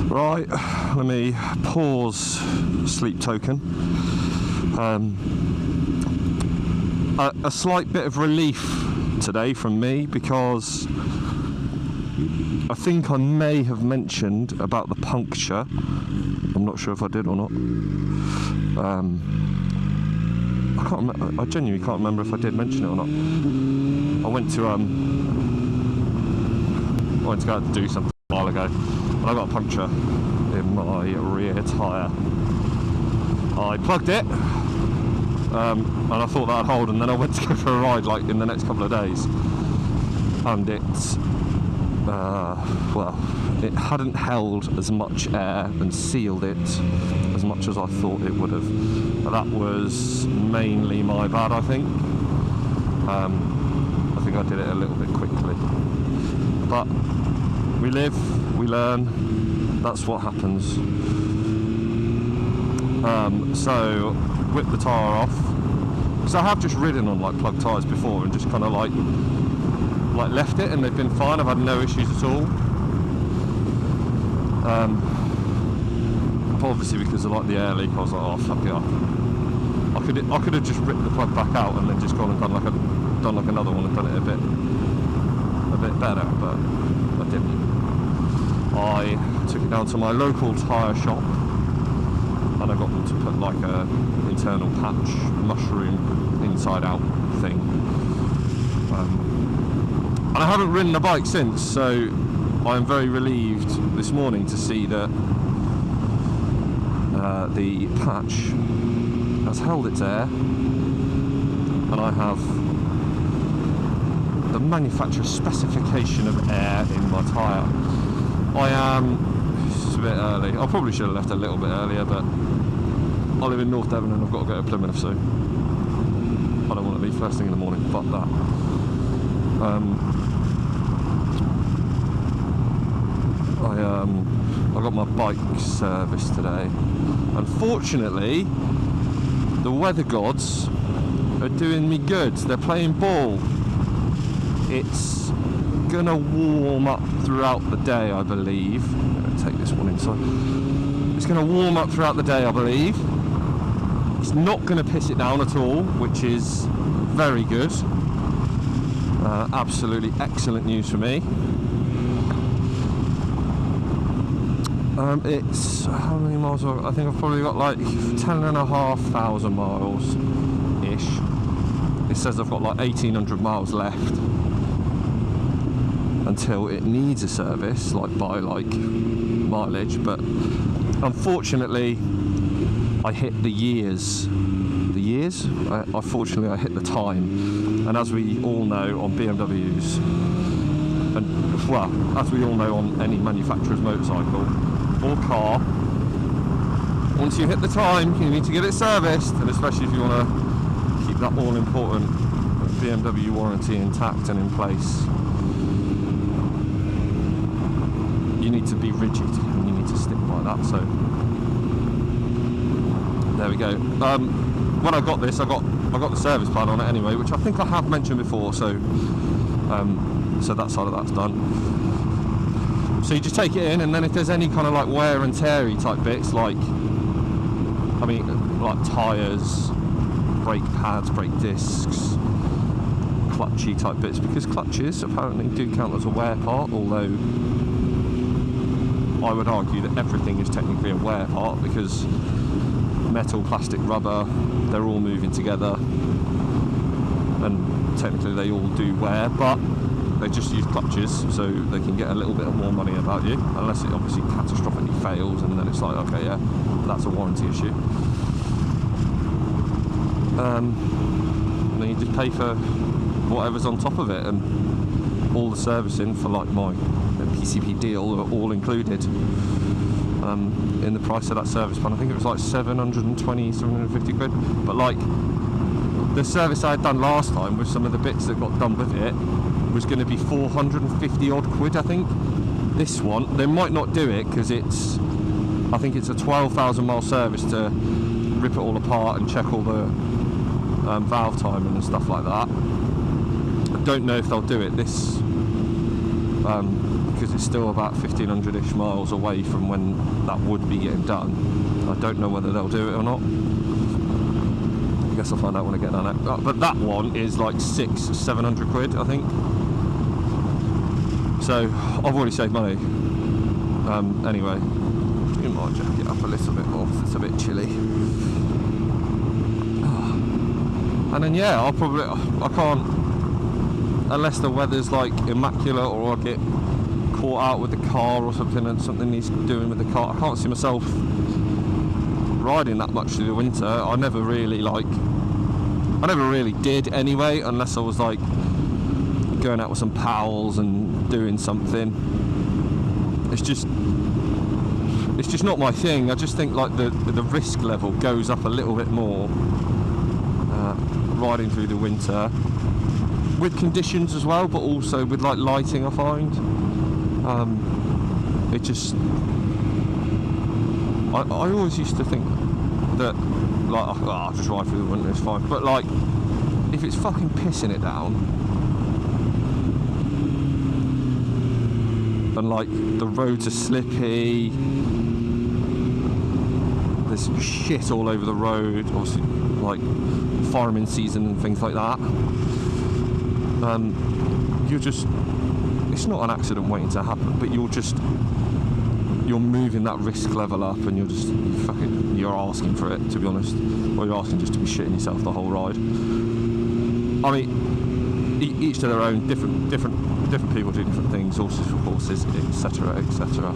Right, let me pause sleep token. A slight bit of relief today from me, because I think I may have mentioned about the puncture. I'm not sure if I did or not. I can't remember. I genuinely can't remember if I did mention it or not. I went to go out to do something a while ago, and I got a puncture in my rear tyre. I plugged it, and I thought that'd hold, and then I went to go for a ride like in the next couple of days, and it it hadn't held as much air and sealed it as much as I thought it would have. That was mainly my bad, I think. I think I did it a little bit quickly, but we live, we learn. That's what happens. So whip the tyre off, because I have just ridden on like plug tyres before and just kind of like left it, and they've been fine. I've had no issues at all. Obviously because of like the air leak, I was like, oh fuck it, I could have just ripped the plug back out and then just gone and done like another one and done it a bit better, but I didn't. I took it down to my local tyre shop, and I got them to put like a internal patch mushroom inside out thing. And I haven't ridden a bike since, so I am very relieved this morning to see that the patch has held its air, and I have the manufacturer's specification of air in my tyre. It's a bit early. I probably should have left a little bit earlier, but I live in North Devon and I've got to go to Plymouth, so I don't want to leave first thing in the morning. Fuck that. I got my bike serviced today. Unfortunately, the weather gods are doing me good. They're playing ball. It's gonna warm up throughout the day, I believe. I'm gonna take this one inside. It's gonna warm up throughout the day, I believe. It's not gonna piss it down at all, which is very good. Absolutely excellent news for me. It's how many miles? I think I've probably got like 10,500 miles ish. It says I've got like 1,800 miles left until it needs a service, like by like mileage. But unfortunately, I hit the years. Unfortunately, I hit the time. And as we all know on BMWs, and well, as we all know on any manufacturer's motorcycle or car, once you hit the time, you need to get it serviced, and especially if you want to keep that all-important BMW warranty intact and in place, you need to be rigid and you need to stick by that. So there we go. When I got this, I got the service plan on it anyway, which I think I have mentioned before. So that side of that's done. So you just take it in, and then if there's any kind of like wear and teary type bits, like tyres, brake pads, brake discs, clutchy type bits, because clutches apparently do count as a wear part, although I would argue that everything is technically a wear part, because metal, plastic, rubber, they're all moving together, and technically they all do wear, but they just use clutches, so they can get a little bit more money about you, unless it obviously catastrophically fails, and then it's like, okay, yeah, that's a warranty issue. And then you just pay for whatever's on top of it, and all the servicing for like my PCP deal are all included in the price of that service plan. I think it was like 750 quid, but like the service I had done last time with some of the bits that got done with it was going to be 450 odd quid, I think. This one, they might not do it because I think it's a 12,000 mile service to rip it all apart and check all the valve timing and stuff like that. I don't know if they'll do it this because it's still about 1,500-ish miles away from when that would be getting done. I don't know whether they'll do it or not. I guess I'll find out when I get down there. But that one is like 600-700 quid, I think. So I've already saved money. Anyway, you might jack it up a little bit more because it's a bit chilly. And then yeah, I can't, unless the weather's like immaculate or I get caught out with the car or something and something he's doing with the car, I can't see myself riding that much through the winter. I never really did anyway, unless I was like going out with some pals and doing something. It's just not my thing. I just think like the risk level goes up a little bit more riding through the winter, with conditions as well, but also with like lighting. I find it just, I always used to think that like, oh, I'll just ride through the winter, it's fine, but like if it's fucking pissing it down and like the roads are slippy, there's shit all over the road, obviously like farming season and things like that, it's not an accident waiting to happen, but you're moving that risk level up, and you're asking for it, to be honest, or you're asking just to be shitting yourself the whole ride. I mean, each to their own. Different people do different things, horses for horses, etc, etc.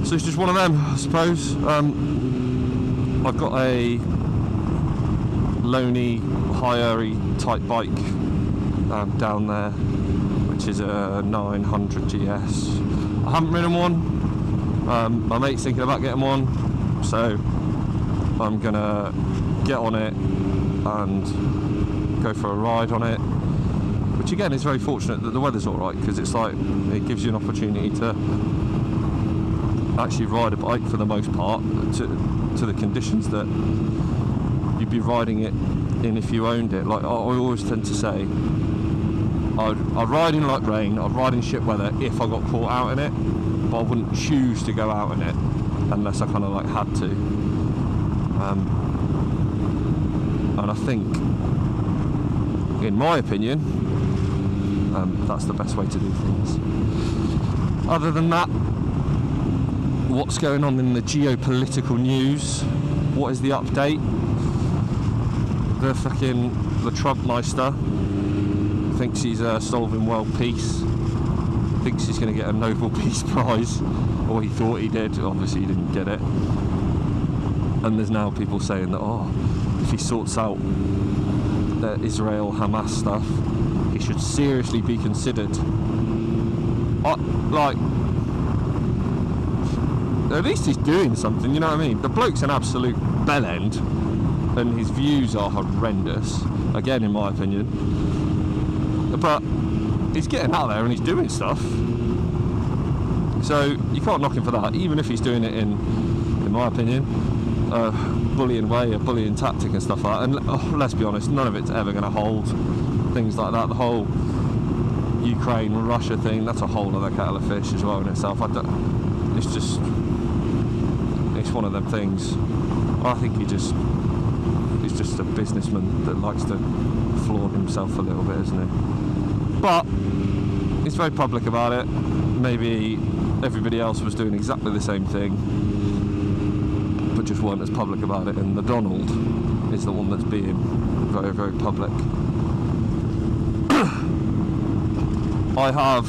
So it's just one of them, I suppose. I've got a loany, higher-y type bike down there, which is a 900 GS. I haven't ridden one. My mate's thinking about getting one, so I'm gonna get on it and go for a ride on it. Which again is very fortunate that the weather's alright, because it's like it gives you an opportunity to actually ride a bike for the most part to the conditions that you'd be riding it in if you owned it. Like I always tend to say, I'd ride in like rain, I'd ride in shit weather if I got caught out in it, but I wouldn't choose to go out in it unless I kind of like had to. And I think, in my opinion, that's the best way to do things. Other than that, what's going on in the geopolitical news? What is the update? The Trump Meister thinks he's solving world peace, thinks he's going to get a Nobel Peace Prize, or he thought he did, obviously he didn't get it. And there's now people saying that, if he sorts out the Israel-Hamas stuff, he should seriously be considered. At least he's doing something, you know what I mean? The bloke's an absolute bellend, and his views are horrendous, again in my opinion. But he's getting out there and he's doing stuff, so you can't knock him for that, even if he's doing it in my opinion, a bullying way, a bullying tactic and stuff like that. And let's be honest, none of it's ever going to hold. Things like that, the whole Ukraine-Russia thing, that's a whole other kettle of fish as well in itself. It's one of them things. I think he's just a businessman that likes to flaunt himself a little bit, isn't he? But he's very public about it. Maybe everybody else was doing exactly the same thing, but just weren't as public about it, and the Donald is the one that's being very, very public. I have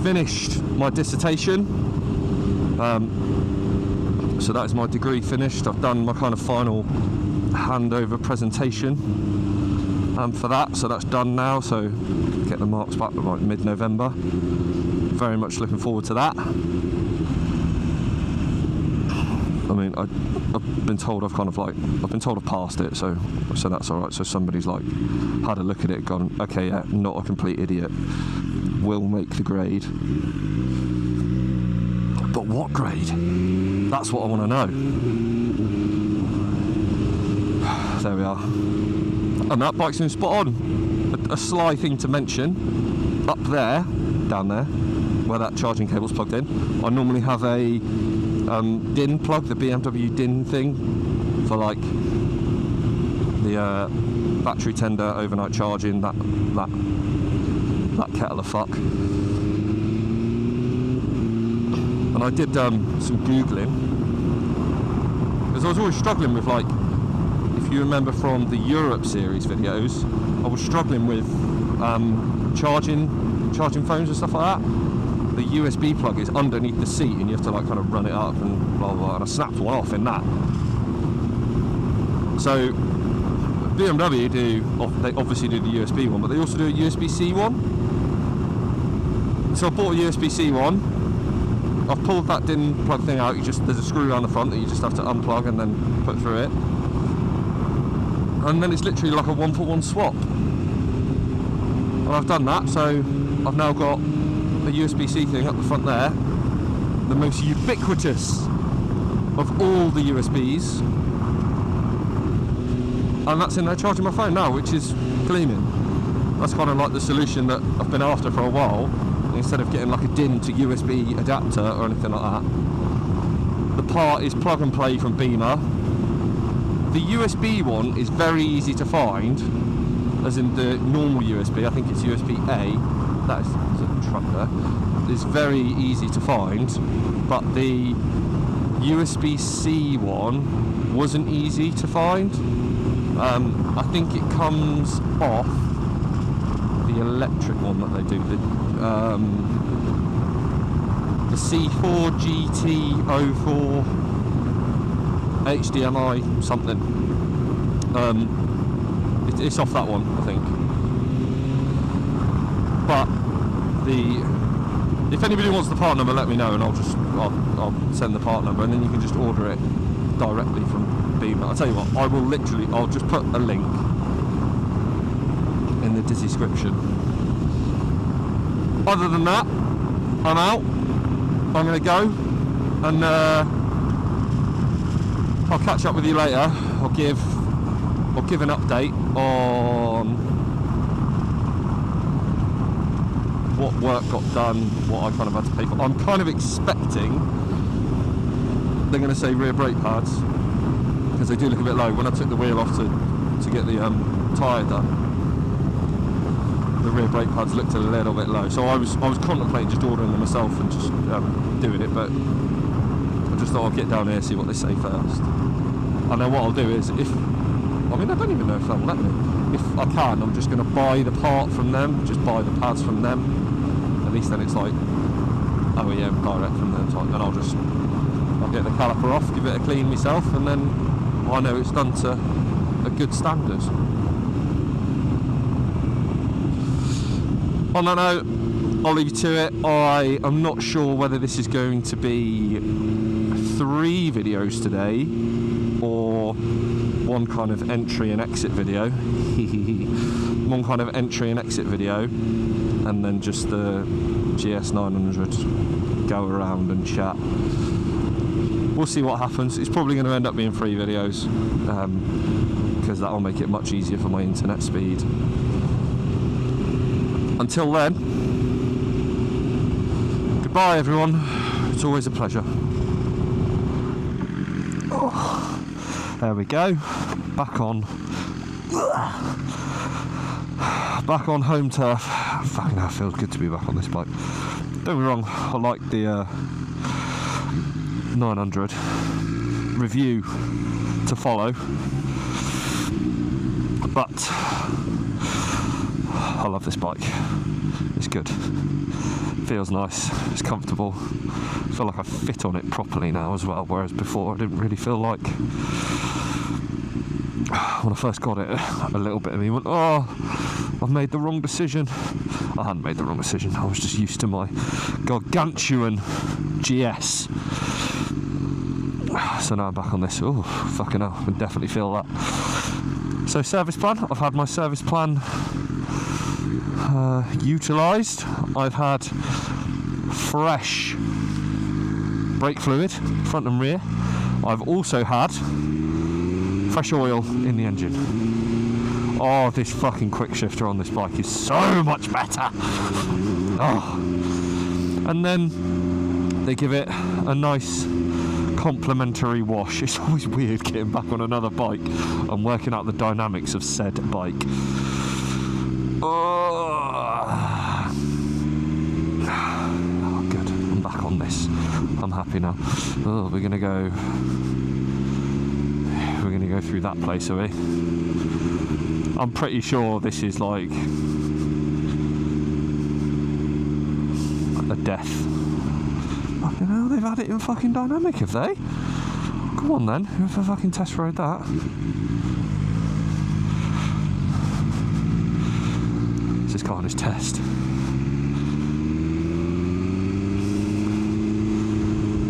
finished my dissertation, so that is my degree finished. I've done my kind of final handover presentation for that, so that's done now, so get the marks back by like mid-November. Very much looking forward to that. I mean, I've been told I've passed it, so that's alright. So somebody's like had a look at it, gone, okay, yeah, not a complete idiot, will make the grade. But what grade? That's what I want to know. There we are. And that bike's been spot on. A sly thing to mention, up there down there where that charging cable's plugged in. I normally have a DIN plug, the BMW DIN thing, for like the battery tender, overnight charging, that kettle of fuck. And I did some Googling, because I was always struggling with, like, if you remember from the Europe series videos, I was struggling with charging phones and stuff like that. The USB plug is underneath the seat and you have to like kind of run it up and blah blah, and I snapped one off in that. So BMW they obviously do the USB one, but they also do a USB-C one. So I bought a USB-C one. I've pulled that DIN plug thing out. There's a screw around the front that you just have to unplug and then put through it. And then it's literally like a 1-for-1 swap. And I've done that, so I've now got a USB-C thing up the front there, the most ubiquitous of all the USBs, and that's in there charging my phone now, which is gleaming. That's kind of like the solution that I've been after for a while. Instead of getting like a DIN to USB adapter or anything like that, the part is plug and play from Beamer. The USB one is very easy to find, as in the normal USB. I think it's USB-A. That is a truck there. It's very easy to find, but the USB-C one wasn't easy to find. I think it comes off the electric one that they do, the C4 GT04 HDMI something. It's off that one, I think. But if anybody wants the part number, let me know, and I'll send the part number, and then you can just order it directly from Beamer. I'll tell you what, I'll just put a link in the description. Other than that, I'm out. I'm going to go, and I'll catch up with you later. I'll give an update on what work got done, what I kind of had to pay for. I'm kind of expecting they're going to say rear brake pads, because they do look a bit low. When I took the wheel off to get the tyre done, the rear brake pads looked a little bit low. So I was contemplating just ordering them myself and just doing it, but I just thought I'll get down here, see what they say first. And then what I'll do is, I don't even know if they'll let me. If I can, I'm just going to buy the part from them, just buy the pads from them. At least then it's like OEM direct from them type. Then I'll get the caliper off, give it a clean myself, and then I know it's done to a good standard. On that note, I'll leave you to it. I am not sure whether this is going to be 3 videos today or one kind of entry and exit video. One kind of entry and exit video, and then just the GS900 go around and chat. We'll see what happens. It's probably going to end up being 3 videos, because that'll make it much easier for my internet speed. Until then, goodbye everyone. It's always a pleasure. Oh, there we go. Back on home turf. Fucking hell, it feels good to be back on this bike. Don't get me wrong, I like the 900 review to follow, but I love this bike. It's good. Feels nice. It's comfortable. I feel like I fit on it properly now as well, whereas before I didn't really feel like. When I first got it, a little bit of me went, oh, I've made the wrong decision. I hadn't made the wrong decision. I was just used to my gargantuan GS. So now I'm back on this. Oh, fucking hell, I can definitely feel that. So service plan. I've had my service plan utilised. I've had fresh brake fluid, front and rear. I've also had fresh oil in the engine. Oh, this fucking quick shifter on this bike is so much better. Oh, and then they give it a nice complimentary wash. It's always weird getting back on another bike and working out the dynamics of said bike. Oh, good. I'm back on this. I'm happy now. Oh, we're gonna go through that place, are we? I'm pretty sure this is like a death. Fucking hell, they've had it in fucking dynamic, have they? Come on then, whoever fucking test rode that. It's this guy on his test.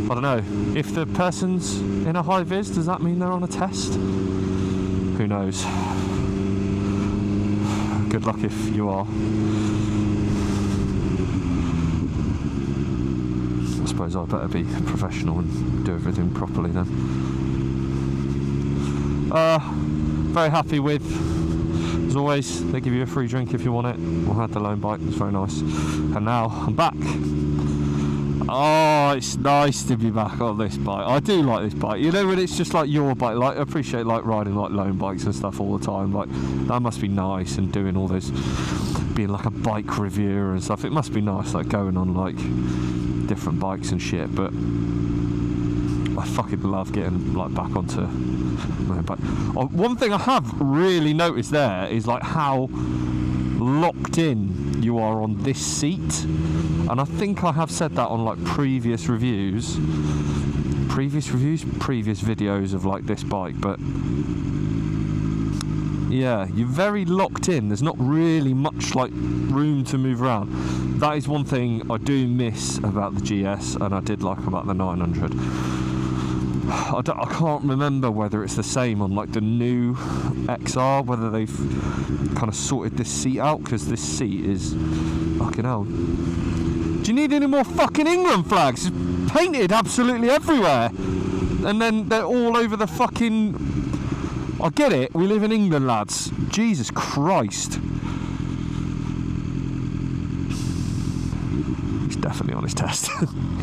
I don't know, if the person's in a high vis, does that mean they're on a test? Who knows? Good luck if you are. I suppose I better be professional and do everything properly then. Very happy with, as always, they give you a free drink if you want it. I had the loan bike, it's very nice. And now I'm back. Oh, it's nice to be back on this bike. I do like this bike. You know, when it's just like your bike, like I appreciate like riding like loan bikes and stuff all the time. Like that must be nice, and doing all those, being like a bike reviewer and stuff. It must be nice, like going on like different bikes and shit. But I fucking love getting like back onto my bike. Oh, one thing I have really noticed there is like how locked in you are on this seat, and I think I have said that on like previous videos of like this bike, but yeah, you're very locked in. There's not really much like room to move around. That is one thing I do miss about the GS, and I did like about the 900. I can't remember whether it's the same on like the new XR, whether they've kind of sorted this seat out, because this seat is fucking hell. Do you need any more fucking England flags? It's painted absolutely everywhere, and then they're all over the fucking... I get it, we live in England, lads. Jesus Christ. He's definitely on his test.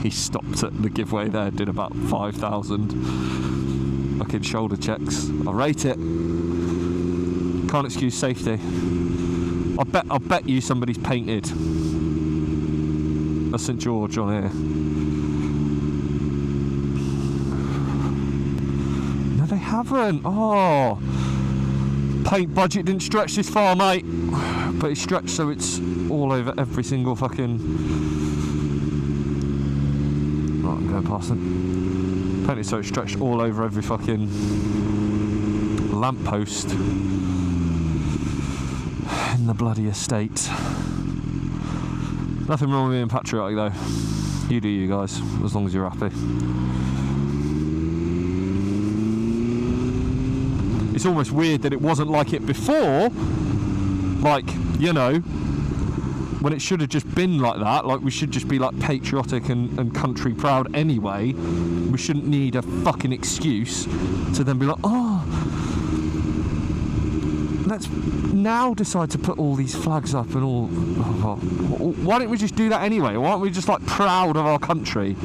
He stopped at the giveaway there, did about 5,000 fucking shoulder checks. I rate it. Can't excuse safety. I bet you somebody's painted a St George on here. No, they haven't. Oh, paint budget didn't stretch this far, mate. But it stretched so it's all over every single fucking... Right, I'm going past them. Painted so it stretched all over every fucking lamppost in the bloody estate. Nothing wrong with being patriotic though. You do you guys, as long as you're happy. It's almost weird that it wasn't like it before. Like, you know, when it should have just been like that. Like, we should just be like patriotic and country proud anyway. We shouldn't need a fucking excuse to then be like, oh, let's now decide to put all these flags up and all. Oh, why don't we just do that anyway? Why aren't we just like proud of our country?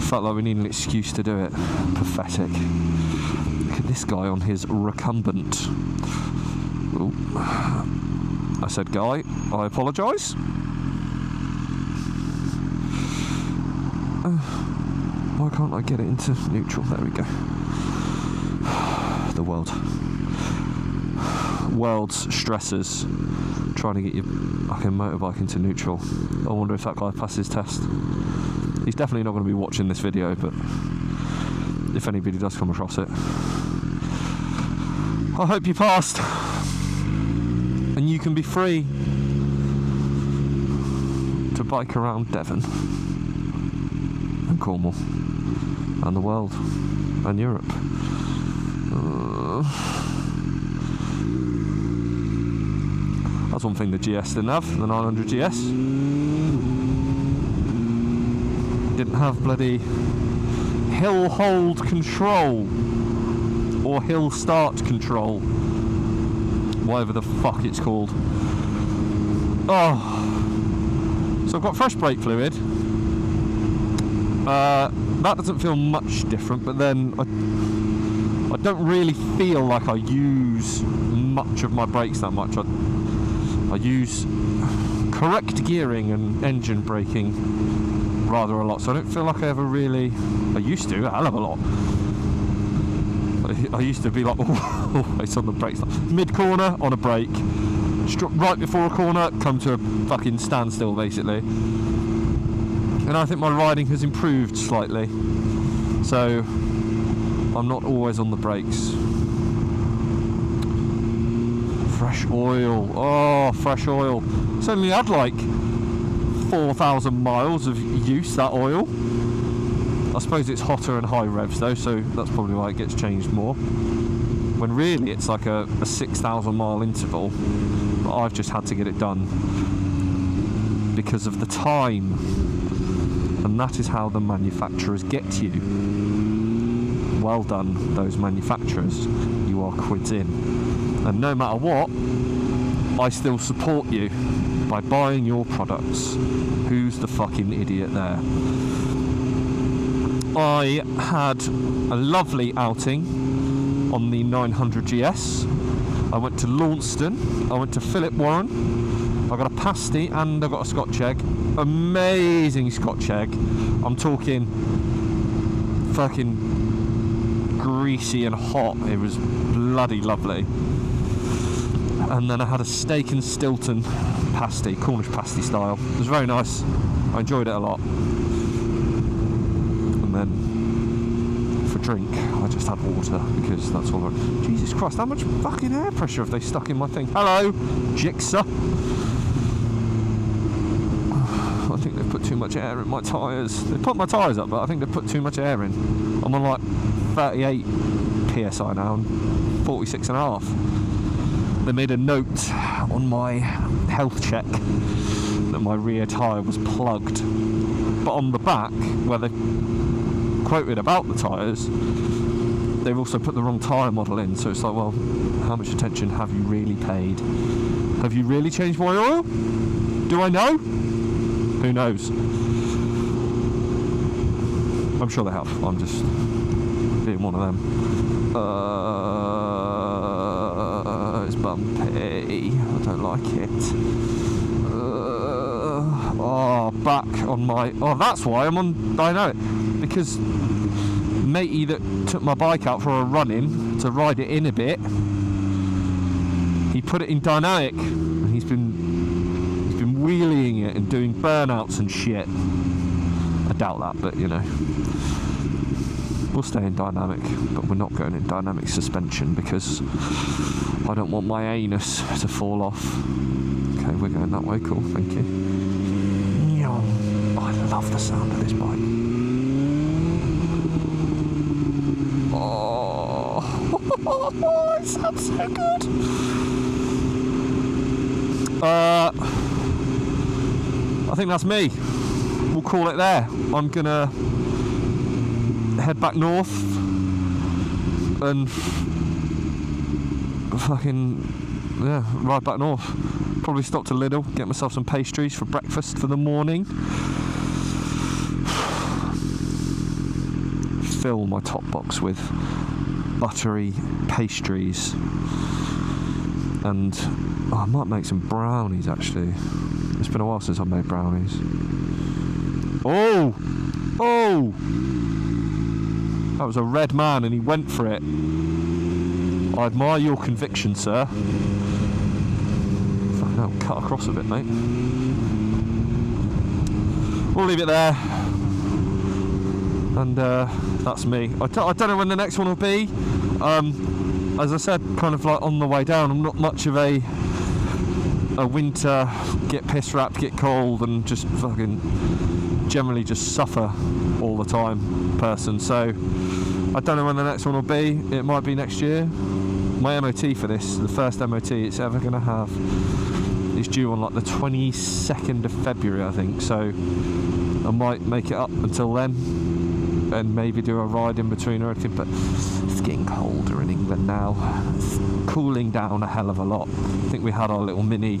Felt like we need an excuse to do it. Pathetic. Look at this guy on his recumbent. Ooh. I said guy, I apologise. Why can't I get it into neutral? There we go. The world's stressors, trying to get your fucking motorbike into neutral. I wonder if that guy passed his test. He's definitely not going to be watching this video, but if anybody does come across it, I hope you passed and you can be free to bike around Devon and Cornwall and the world and Europe. That's one thing the GS didn't have, the 900 GS. Didn't have bloody hill hold control or hill start control, whatever the fuck it's called. Oh, So I've got fresh brake fluid. That doesn't feel much different, but then I don't really feel like I use much of my brakes that much. I use correct gearing and engine braking rather a lot, so I don't feel like I ever really... I used to, a hell of a lot. I used to be like always on the brakes. Mid-corner, on a brake. Right before a corner, come to a fucking standstill, basically. And I think my riding has improved slightly, so I'm not always on the brakes. Fresh oil, oh, fresh oil. It's only had like 4,000 miles of use, that oil. I suppose it's hotter and high revs though, so that's probably why it gets changed more. When really it's like a 6,000 mile interval, but I've just had to get it done because of the time. And that is how the manufacturers get you. Well done, those manufacturers. You are quids in. And no matter what, I still support you by buying your products. Who's the fucking idiot there? I had a lovely outing on the 900GS. I went to Launceston, I went to Philip Warren, I got a pasty and I got a Scotch egg. Amazing Scotch egg. I'm talking fucking greasy and hot. It was bloody lovely. And then I had a steak and Stilton pasty, Cornish pasty style. It was very nice. I enjoyed it a lot. And then for drink, I just had water because that's all. Jesus Christ, how much fucking air pressure have they stuck in my thing? Hello, Jigsaw. I think they've put too much air in my tyres. They put my tyres up, but I think they've put too much air in. I'm on like 38 PSI now and 46 and a half. They made a note on my health check that my rear tyre was plugged. But on the back, where they quoted about the tyres, they've also put the wrong tyre model in. So it's like, well, how much attention have you really paid? Have you really changed my oil? Do I know? Who knows? I'm sure they have. I'm just being one of them. It's bumpy. I don't like it. Oh, back on my... Oh, that's why I'm on dynamic. Because matey that took my bike out for a run-in to ride it in a bit, he put it in dynamic, and he's been wheeling it and doing burnouts and shit. I doubt that, but you know, we'll stay in dynamic, but we're not going in dynamic suspension because I don't want my anus to fall off. Okay, we're going that way. Cool, thank you. Oh, I love the sound of this bike. Oh, it sounds so good. I think that's me. We'll call it there. I'm gonna head back north and fucking, yeah, ride back north. Probably stop to Lidl, get myself some pastries for breakfast for the morning. Fill my top box with buttery pastries. And I might make some brownies actually. It's been a while since I've made brownies. Oh! Oh! That was a red man and he went for it. I admire your conviction, sir. Fucking hell, cut across a bit, mate. We'll leave it there. And that's me. I don't know when the next one will be. As I said, kind of like on the way down, I'm not much of a winter, get piss wrapped, get cold, and just fucking generally just suffer all the time person. So I don't know when the next one will be. It might be next year. My MOT for this, the first MOT it's ever going to have, is due on like the 22nd of February, I think. So I might make it up until then and maybe do a ride in between or anything, but it's getting colder in England now. It's cooling down a hell of a lot. I think we had our little mini,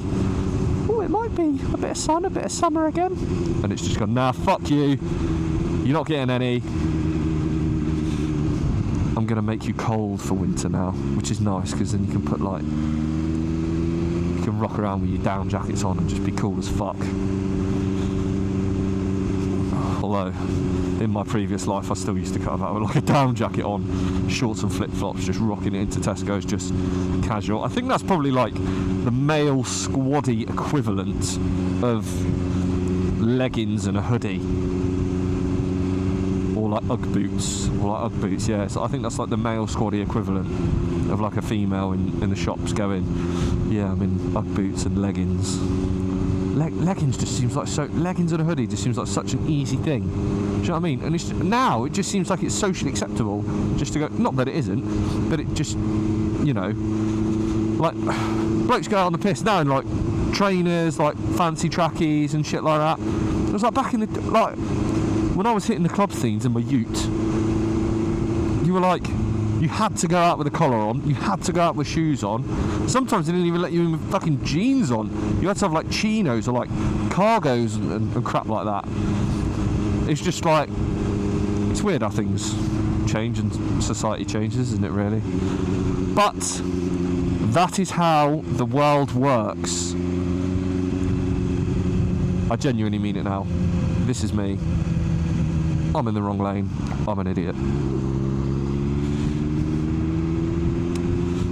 oh, it might be a bit of sun, a bit of summer again. And it's just gone, nah, fuck you. You're not getting any. I'm going to make you cold for winter now, which is nice, because then you can put like, you can rock around with your down jackets on and just be cool as fuck. Although, in my previous life, I still used to cut about with like a down jacket on, shorts and flip-flops, just rocking it into Tesco's, just casual. I think that's probably like the male squaddy equivalent of leggings and a hoodie. Or like Ugg boots, yeah. So I think that's like the male squaddy equivalent of like a female in the shops going, yeah, I'm in Ugg boots and leggings. Leggings just seems like leggings and a hoodie just seems like such an easy thing. Do you know what I mean? And now it just seems like it's socially acceptable just to go, not that it isn't, but it just, you know, like blokes go out on the piss now in like trainers, like fancy trackies and shit like that. It was like back in the, like, when I was hitting the club scenes in my ute, you were like, you had to go out with a collar on, you had to go out with shoes on. Sometimes they didn't even let you in with fucking jeans on. You had to have like chinos or like cargos and crap like that. It's just like, it's weird how things change and society changes, isn't it really? But that is how the world works. I genuinely mean it now. This is me. I'm in the wrong lane. I'm an idiot.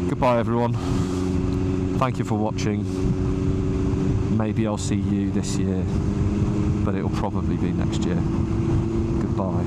Goodbye everyone. Thank you for watching. Maybe I'll see you this year, but it'll probably be next year. Goodbye.